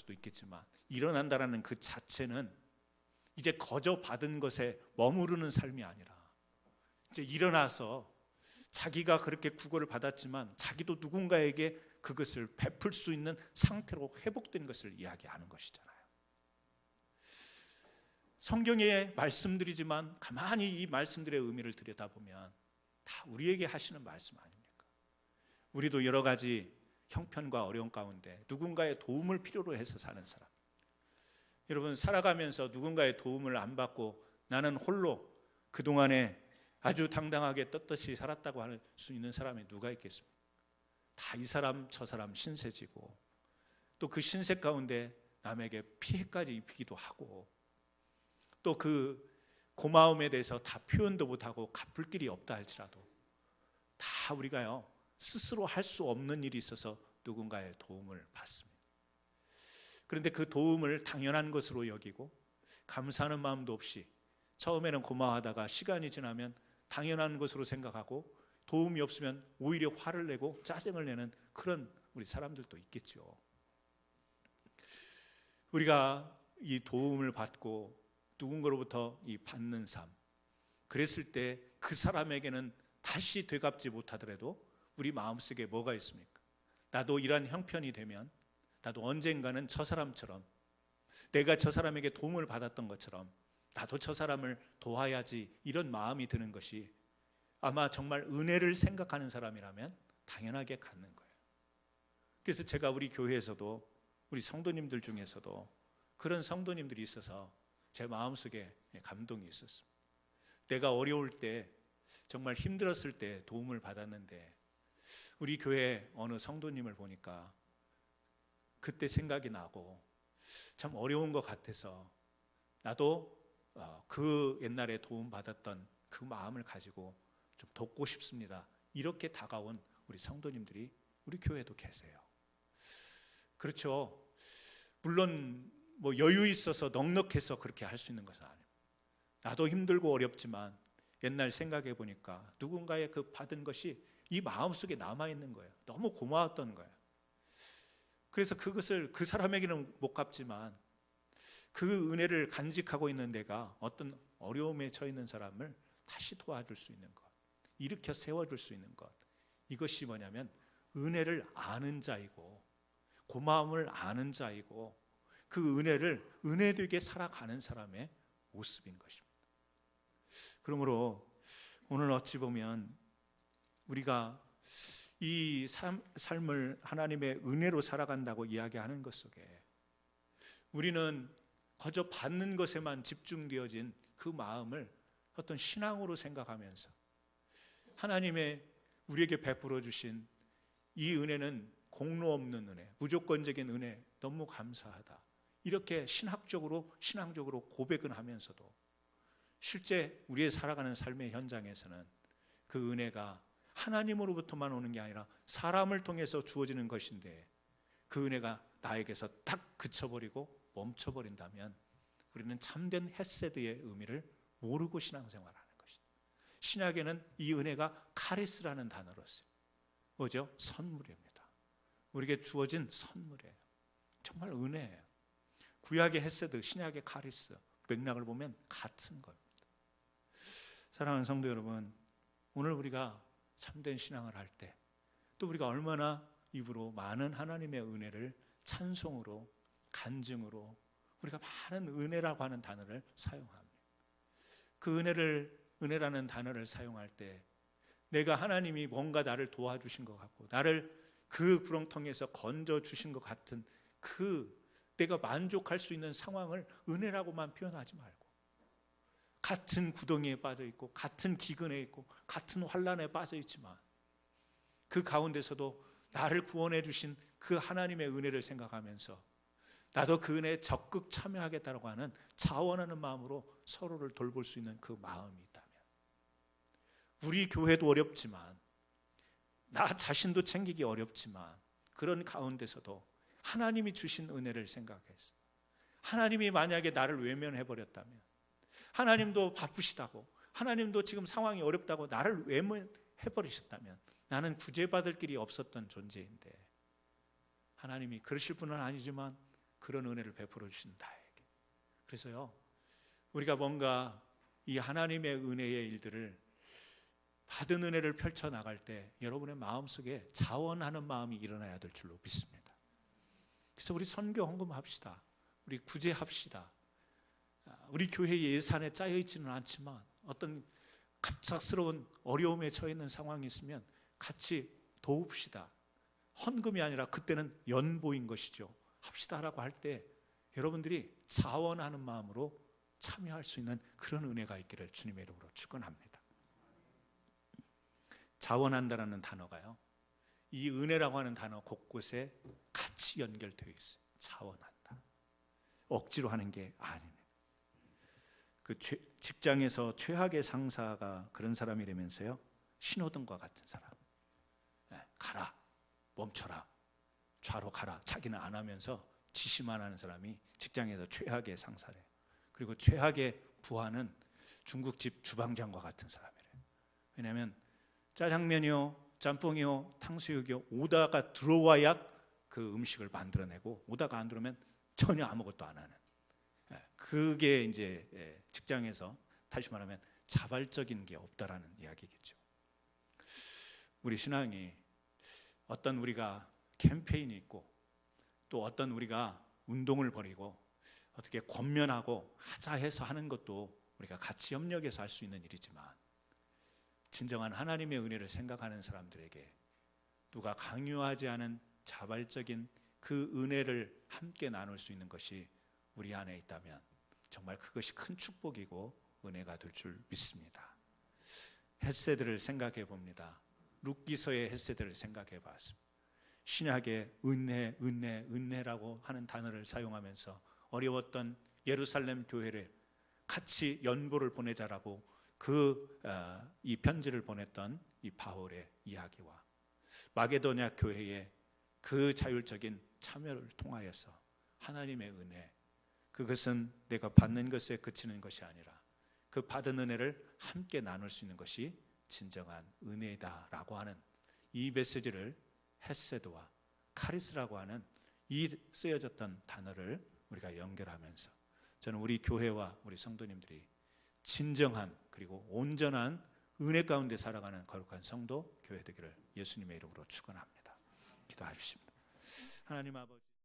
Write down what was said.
수도 있겠지만 일어난다라는 그 자체는 이제 거저 받은 것에 머무르는 삶이 아니라 이제 일어나서 자기가 그렇게 구걸을 받았지만 자기도 누군가에게 그것을 베풀 수 있는 상태로 회복된 것을 이야기하는 것이잖아요. 성경의 말씀들이지만 가만히 이 말씀들의 의미를 들여다보면 다 우리에게 하시는 말씀 아닙니까? 우리도 여러 가지 형편과 어려움 가운데 누군가의 도움을 필요로 해서 사는 사람, 여러분 살아가면서 누군가의 도움을 안 받고 나는 홀로 그동안에 아주 당당하게 떳떳이 살았다고 할 수 있는 사람이 누가 있겠습니까? 다 이 사람 저 사람 신세지고 또 그 신세 가운데 남에게 피해까지 입히기도 하고 또 그 고마움에 대해서 다 표현도 못하고 갚을 길이 없다 할지라도 다 우리가요 스스로 할 수 없는 일이 있어서 누군가의 도움을 받습니다. 그런데 그 도움을 당연한 것으로 여기고 감사하는 마음도 없이 처음에는 고마워하다가 시간이 지나면 당연한 것으로 생각하고 도움이 없으면 오히려 화를 내고 짜증을 내는 그런 우리 사람들도 있겠죠. 우리가 이 도움을 받고 누군가로부터 이 받는 삶, 그랬을 때 그 사람에게는 다시 되갚지 못하더라도 우리 마음속에 뭐가 있습니까? 나도 이런 형편이 되면 나도 언젠가는 저 사람처럼 내가 저 사람에게 도움을 받았던 것처럼 나도 저 사람을 도와야지, 이런 마음이 드는 것이 아마 정말 은혜를 생각하는 사람이라면 당연하게 갖는 거예요. 그래서 제가 우리 교회에서도 우리 성도님들 중에서도 그런 성도님들이 있어서 제 마음속에 감동이 있었습니다. 내가 어려울 때 정말 힘들었을 때 도움을 받았는데 우리 교회 어느 성도님을 보니까 그때 생각이 나고 참 어려운 것 같아서 나도 그 옛날에 도움받았던 그 마음을 가지고 좀 돕고 싶습니다. 이렇게 다가온 우리 성도님들이 우리 교회에도 계세요. 그렇죠. 물론 뭐 여유 있어서 넉넉해서 그렇게 할 수 있는 것은 아니에요. 나도 힘들고 어렵지만 옛날 생각해 보니까 누군가의 그 받은 것이 이 마음속에 남아있는 거예요. 너무 고마웠던 거예요. 그래서 그것을 그 사람에게는 못 갚지만 그 은혜를 간직하고 있는 내가 어떤 어려움에 처해 있는 사람을 다시 도와줄 수 있는 것, 일으켜 세워줄 수 있는 것, 이것이 뭐냐면 은혜를 아는 자이고 고마움을 아는 자이고 그 은혜를 은혜되게 살아가는 사람의 모습인 것입니다. 그러므로 오늘 어찌 보면 우리가 이 삶을 하나님의 은혜로 살아간다고 이야기하는 것 속에 우리는 거저 받는 것에만 집중되어진 그 마음을 어떤 신앙으로 생각하면서 하나님의 우리에게 베풀어 주신 이 은혜는 공로 없는 은혜, 무조건적인 은혜, 너무 감사하다, 이렇게 신앙적으로 고백은 하면서도 실제 우리의 살아가는 삶의 현장에서는 그 은혜가 하나님으로부터만 오는 게 아니라 사람을 통해서 주어지는 것인데 그 은혜가 나에게서 딱 그쳐버리고 멈춰버린다면 우리는 참된 헤세드의 의미를 모르고 신앙생활하는 것이다. 신약에는 이 은혜가 카리스라는 단어로 써요. 뭐죠? 선물입니다. 우리에게 주어진 선물이에요. 정말 은혜예요. 구약의 헤세드, 신약의 카리스, 맥락을 보면 같은 겁니다. 사랑하는 성도 여러분, 오늘 우리가 참된 신앙을 할 때 또 우리가 얼마나 입으로 많은 하나님의 은혜를 찬송으로 간증으로 우리가 많은 은혜라고 하는 단어를 사용합니다. 그 은혜라는 단어를 사용할 때 내가 하나님이 뭔가 나를 도와주신 것 같고 나를 그 구렁텅이에서 건져주신 것 같은 그 내가 만족할 수 있는 상황을 은혜라고만 표현하지 말고 같은 구덩이에 빠져 있고 같은 기근에 있고 같은 환난에 빠져 있지만 그 가운데서도 나를 구원해 주신 그 하나님의 은혜를 생각하면서 나도 그 은혜에 적극 참여하겠다고 하는 자원하는 마음으로 서로를 돌볼 수 있는 그 마음이 있다면 우리 교회도 어렵지만 나 자신도 챙기기 어렵지만 그런 가운데서도 하나님이 주신 은혜를 생각해서 하나님이 만약에 나를 외면해버렸다면 하나님도 바쁘시다고 하나님도 지금 상황이 어렵다고 나를 외면해버리셨다면 나는 구제받을 길이 없었던 존재인데 하나님이 그러실 분은 아니지만 그런 은혜를 베풀어 주신다. 그래서요, 우리가 뭔가 이 하나님의 은혜의 일들을 받은 은혜를 펼쳐나갈 때 여러분의 마음속에 자원하는 마음이 일어나야 될 줄로 믿습니다. 그래서 우리 선교 헌금합시다. 우리 구제합시다. 우리 교회 예산에 짜여 있지는 않지만 어떤 갑작스러운 어려움에 처해 있는 상황이 있으면 같이 도웁시다. 헌금이 아니라 그때는 연보인 것이죠. 합시다라고 할 때 여러분들이 자원하는 마음으로 참여할 수 있는 그런 은혜가 있기를 주님의 이름으로 축원합니다. 자원한다라는 단어가요, 이 은혜라고 하는 단어 곳곳에 같이 연결되어 있어요. 자원한다. 억지로 하는 게 아닙니다. 그 직장에서 최악의 상사가 그런 사람이라면서요, 신호등과 같은 사람. 가라, 멈춰라, 좌로 가라. 자기는 안 하면서 지시만 하는 사람이 직장에서 최악의 상사래요. 그리고 최악의 부하는 중국집 주방장과 같은 사람이래요. 왜냐하면 짜장면이요, 짬뽕이요, 탕수육이요, 오다가 들어와야 그 음식을 만들어내고 오다가 안 들어오면 전혀 아무것도 안 하는, 그게 이제 직장에서 다시 말하면 자발적인 게 없다라는 이야기겠죠. 우리 신앙이 어떤 우리가 캠페인이 있고 또 어떤 우리가 운동을 벌이고 어떻게 권면하고 하자 해서 하는 것도 우리가 같이 협력해서 할 수 있는 일이지만, 진정한 하나님의 은혜를 생각하는 사람들에게 누가 강요하지 않은 자발적인 그 은혜를 함께 나눌 수 있는 것이 우리 안에 있다면 정말 그것이 큰 축복이고 은혜가 될 줄 믿습니다. 헷세들을 생각해 봅니다. 룻기서의 헷세들을 생각해 봤습니다. 신약의 은혜, 은혜, 은혜라고 하는 단어를 사용하면서 어려웠던 예루살렘 교회를 같이 연보를 보내자라고 이 편지를 보냈던 이 바울의 이야기와 마게도냐 교회의 그 자율적인 참여를 통하여서 하나님의 은혜, 그것은 내가 받는 것에 그치는 것이 아니라 그 받은 은혜를 함께 나눌 수 있는 것이 진정한 은혜다라고 하는 이 메시지를 헤세드와 카리스라고 하는 이 쓰여졌던 단어를 우리가 연결하면서 저는 우리 교회와 우리 성도님들이 진정한 그리고 온전한 은혜 가운데 살아가는 거룩한 성도 교회 되기를 예수님의 이름으로 축원합니다. 기도하십시오. 하나님 아버지.